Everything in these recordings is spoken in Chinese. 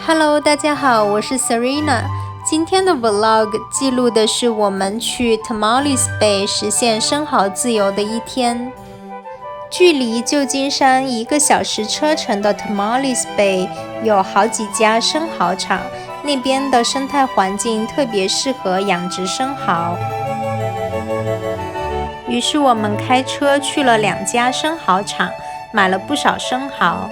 Hello， 大家好，我是 Serena。今天的 Vlog 记录的是我们去 Tamales Bay 实现生蚝自由的一天。距离旧金山1个小时车程的 Tamales Bay 有好几家生蚝场，那边的生态环境特别适合养殖生蚝。于是我们开车去了2家生蚝场，买了不少生蚝。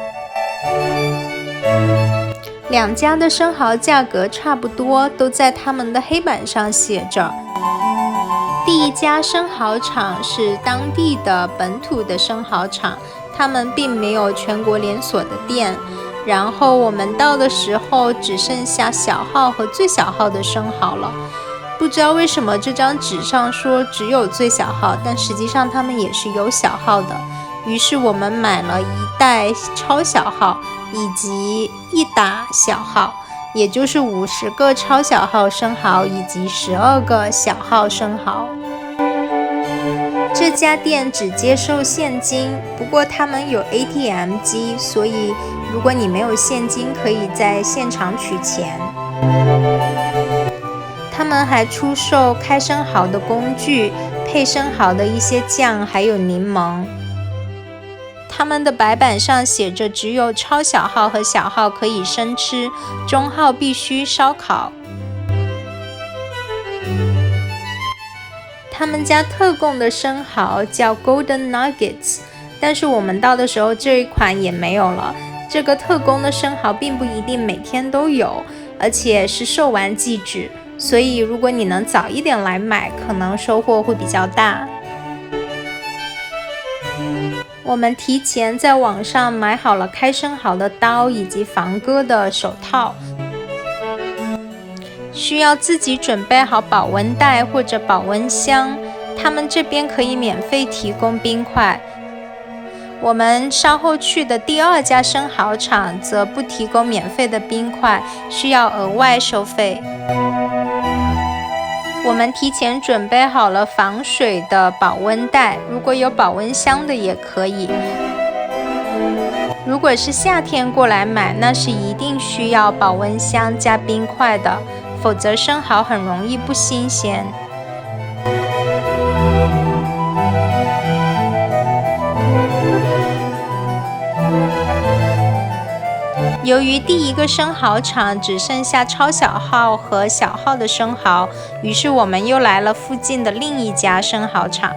2家的生蚝价格差不多，都在他们的黑板上写着。第一家生蚝场是当地的本土的生蚝场，他们并没有全国连锁的店。然后我们到的时候只剩下小号和最小号的生蚝了。不知道为什么这张纸上说只有最小号，但实际上他们也是有小号的。于是我们买了1袋超小号以及1打小号，也就是50个超小号生蚝以及12个小号生蚝。这家店只接受现金，不过他们有 ATM 机，所以如果你没有现金，可以在现场取钱。他们还出售开生蚝的工具、配生蚝的一些酱，还有柠檬。他们的白板上写着只有超小号和小号可以生吃，中号必须烧烤。他们家特供的生蚝叫 Golden Nuggets， 但是我们到的时候这一款也没有了。这个特供的生蚝并不一定每天都有，而且是售完即止，所以如果你能早一点来买，可能收获会比较大。我们提前在网上买好了开生蚝的刀以及防割的手套，需要自己准备好保温袋或者保温箱，他们这边可以免费提供冰块。我们稍后去的第2家生蚝场则不提供免费的冰块，需要额外收费。我们提前准备好了防水的保温袋，如果有保温箱的也可以。如果是夏天过来买，那是一定需要保温箱加冰块的，否则生蚝很容易不新鲜。由于第1个生蚝场只剩下超小号和小号的生蚝，于是我们又来了附近的另一家生蚝场。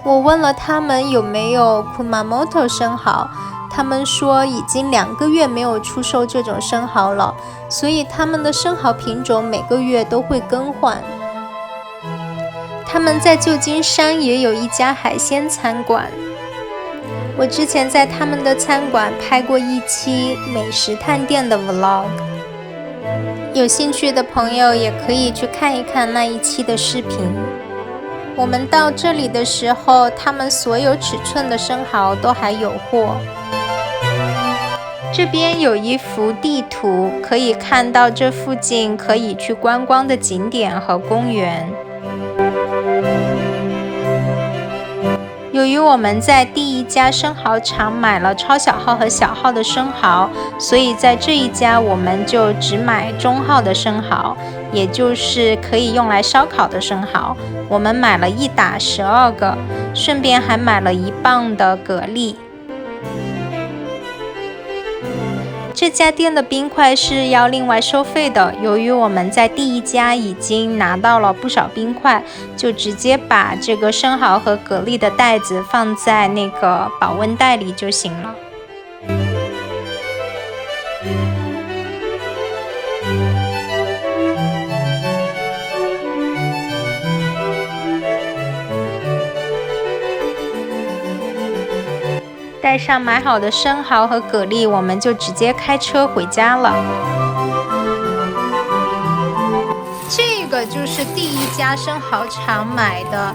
我问了他们有没有 Kumamoto 生蚝，他们说已经2个月没有出售这种生蚝了，所以他们的生蚝品种每个月都会更换。他们在旧金山也有一家海鲜餐馆，我之前在他们的餐馆拍过一期美食探店的 vlog， 有兴趣的朋友也可以去看一看那一期的视频。我们到这里的时候，他们所有尺寸的生蚝都还有货。这边有一幅地图，可以看到这附近可以去观光的景点和公园。由于我们在第1家生蚝场买了超小号和小号的生蚝，所以在这一家我们就只买中号的生蚝，也就是可以用来烧烤的生蚝。我们买了1打12个，顺便还买了1磅的蛤蜊。这家店的冰块是要另外收费的，由于我们在第1家已经拿到了不少冰块，就直接把这个生蚝和蛤蜊的袋子放在那个保温袋里就行了。带上买好的生蚝和蛤蜊，我们就直接开车回家了。这个就是第1家生蚝场买的，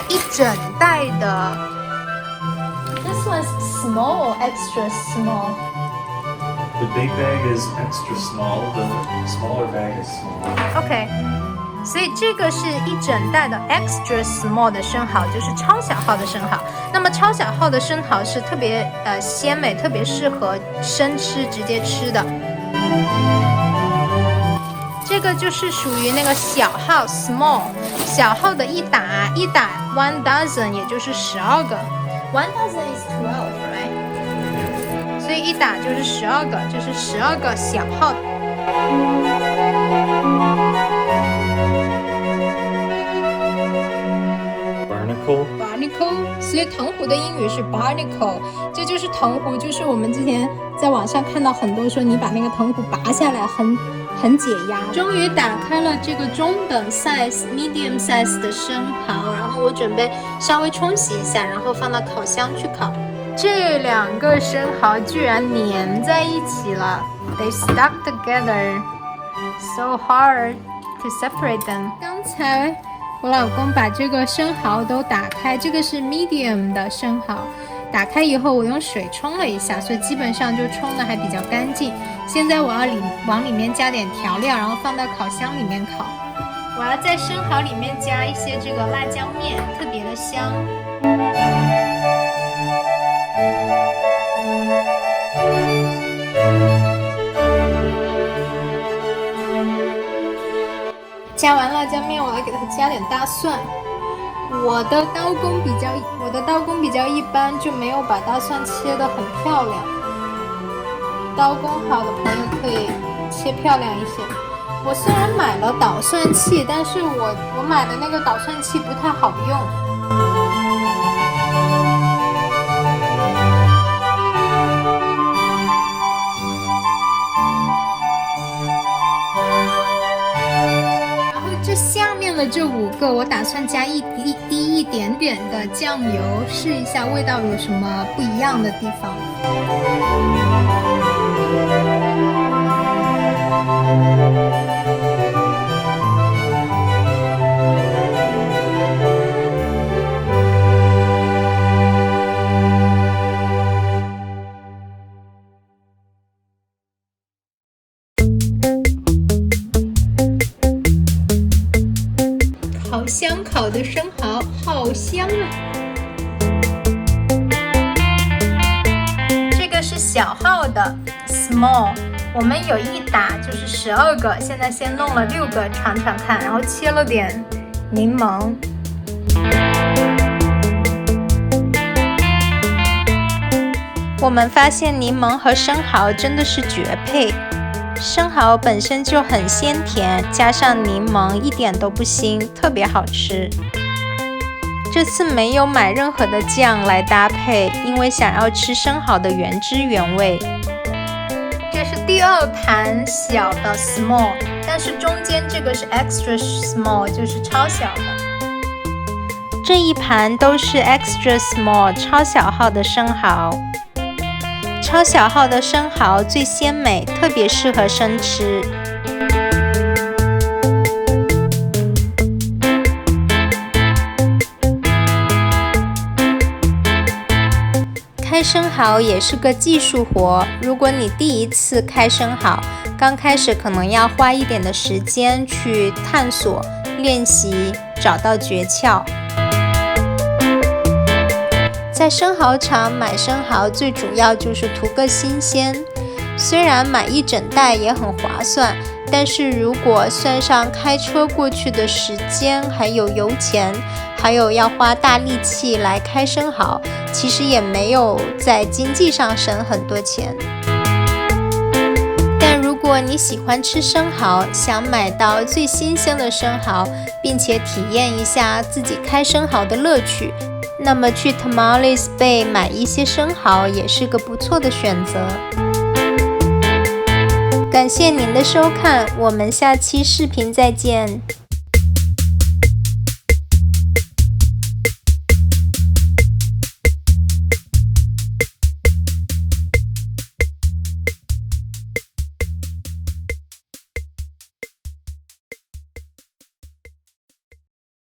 一整袋的。This one's small or extra small? The big bag is extra small. The smaller bag is small. Okay. 所以这个是一整袋的 extra small 的生蚝，就是超小号的生蚝。那么超小号的生蚝是特别鲜美，特别适合生吃，直接吃的。这个就是属于那个小号 small， 小号的一打 one dozen， 也就是12个。One dozen is 12, right？ 所以一打就是12个，就是12个小号。Barnacle， 所以藤壶的英语是 barnacle， 这就是藤壶，就是我们之前在网上看到很多说你把那个藤壶拔下来很解压。终于打开了这个中等 medium size 的生蚝，然后我准备稍微冲洗一下，然后放到烤箱去烤。这2个生蚝居然粘在一起了 ，They stuck together so hard to separate them。刚才我老公把这个生蚝都打开，这个是 medium 的生蚝，打开以后我用水冲了一下，所以基本上就冲的还比较干净。现在我要往里面加点调料，然后放到烤箱里面烤。我要在生蚝里面加一些这个辣椒面，特别的香。加完辣椒面，我要给它加点大蒜。我的刀工比较一般，就没有把大蒜切得很漂亮。刀工好的朋友可以切漂亮一些。我虽然买了捣蒜器，但是我买的那个捣蒜器不太好用。下面的这5个，我打算加一点点的酱油，试一下味道有什么不一样的地方。烤箱烤的生蚝好香啊！这个是小号的 small， 我们有一打就是12个，现在先弄了6个尝尝看，然后切了点柠檬。我们发现柠檬和生蚝真的是绝配。生蚝本身就很鲜甜，加上柠檬一点都不腥，特别好吃。这次没有买任何的酱来搭配，因为想要吃生蚝的原汁原味。这是第2盘小的 small， 但是中间这个是 extra small， 就是超小的。这一盘都是 extra small 超小号的生蚝。超小号的生蚝最鲜美，特别适合生吃。开生蚝也是个技术活，如果你第一次开生蚝，刚开始可能要花一点的时间去探索、练习，找到诀窍。在生蚝场买生蚝最主要就是图个新鲜，虽然买一整袋也很划算，但是如果算上开车过去的时间，还有油钱，还有要花大力气来开生蚝，其实也没有在经济上省很多钱。但如果你喜欢吃生蚝，想买到最新鲜的生蚝，并且体验一下自己开生蚝的乐趣，那么去 Tamales Bay 买一些生蚝也是个不错的选择。感谢您的收看，我们下期视频再见。